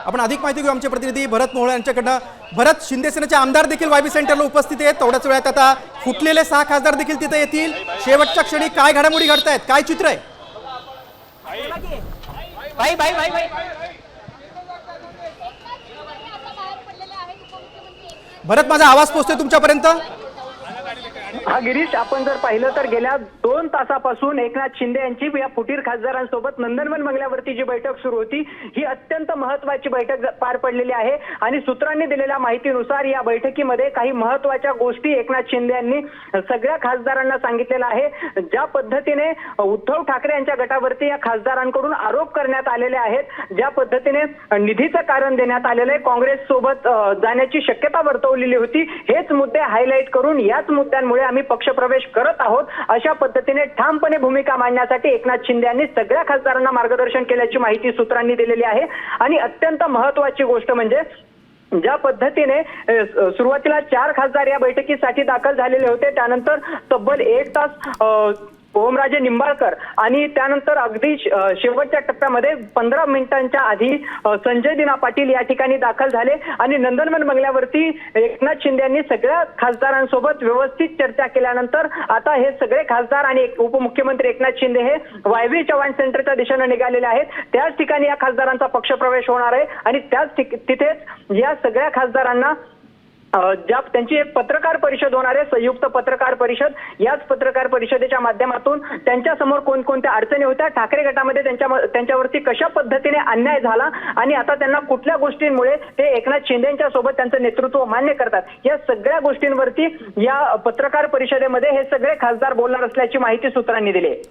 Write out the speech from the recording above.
आपण अधिक माहिती घेऊ आमचे प्रतिनिधी भरत मोहोळ यांच्याकडनं। भरत, शिंदे सेनेचे आमदार देखील वायबी सेंटरला उपस्थित आहेत। तेवढ्याच वेळात आता फुटलेले 6 खासदार देखील तिथे येतील। शेवटच्या क्षणी काय घडामोडी घडतायत, काय चित्र आहे? भरत, माझा आवाज पोहोचतोय तुमच्यापर्यंत? हा गिरीश, आपण जर पाहिलं तर गेल्या 2 तासापासून एकनाथ शिंदे यांची या फुटीर खासदारांसोबत नंदनवन बंगल्यावरती जी बैठक सुरू होती, ही अत्यंत महत्त्वाची बैठक पार पडलेली आहे। आणि सूत्रांनी दिलेल्या माहितीनुसार या बैठकीमध्ये काही महत्त्वाच्या गोष्टी एकनाथ शिंदे यांनी सगळ्या खासदारांना सांगितलेलं आहे। ज्या पद्धतीने उद्धव ठाकरे यांच्या गटावरती या खासदारांकडून आरोप करण्यात आलेले आहेत, ज्या पद्धतीने निधीचं कारण देण्यात आलेलं आहे, काँग्रेस सोबत जाण्याची शक्यता वर्तवलेली होती, हेच मुद्दे हायलाईट करून याच मुद्द्यांमुळे आम्ही पक्षप्रवेश करत आहोत अशा पद्धतीने ठामपणे भूमिका मांडण्यासाठी एकनाथ शिंदे यांनी सगळ्या खासदारांना मार्गदर्शन केल्याची माहिती सूत्रांनी दिलेली आहे। आणि अत्यंत महत्त्वाची गोष्ट म्हणजे ज्या पद्धतीने सुरुवातीला 4 खासदार या बैठकीसाठी दाखल झालेले होते, त्यानंतर तब्बल 1 तास ओमराजे निंबाळकर आणि त्यानंतर अगदी शेवटच्या टप्प्यामध्ये 15 मिनिटांच्या आधी संजय दिना पाटील या ठिकाणी दाखल झाले। आणि नंदनवन बंगल्यावरती एकनाथ शिंदे यांनी सगळ्या खासदारांसोबत व्यवस्थित चर्चा केल्यानंतर आता हे सगळे खासदार आणि उपमुख्यमंत्री एकनाथ शिंदे हे वायवी चव्हाण सेंटरच्या दिशेने निघालेले आहेत। त्याच ठिकाणी या खासदारांचा पक्षप्रवेश होणार आहे आणि तिथेच या सगळ्या खासदारांना ज्या त्यांची एक पत्रकार परिषद होणार आहे, संयुक्त पत्रकार परिषद। याच पत्रकार परिषदेच्या माध्यमातून त्यांच्या समोर कोणकोणत्या अडचणी होत्या, ठाकरे गटामध्ये त्यांच्यावरती कशा पद्धतीने अन्याय झाला आणि आता त्यांना कुठल्या गोष्टींमुळे ते एकनाथ शिंदेच्या सोबत त्यांचं नेतृत्व मान्य करतात, या सगळ्या गोष्टींवरती या पत्रकार परिषदेमध्ये हे सगळे खासदार बोलणार असल्याची माहिती सूत्रांनी दिली आहे।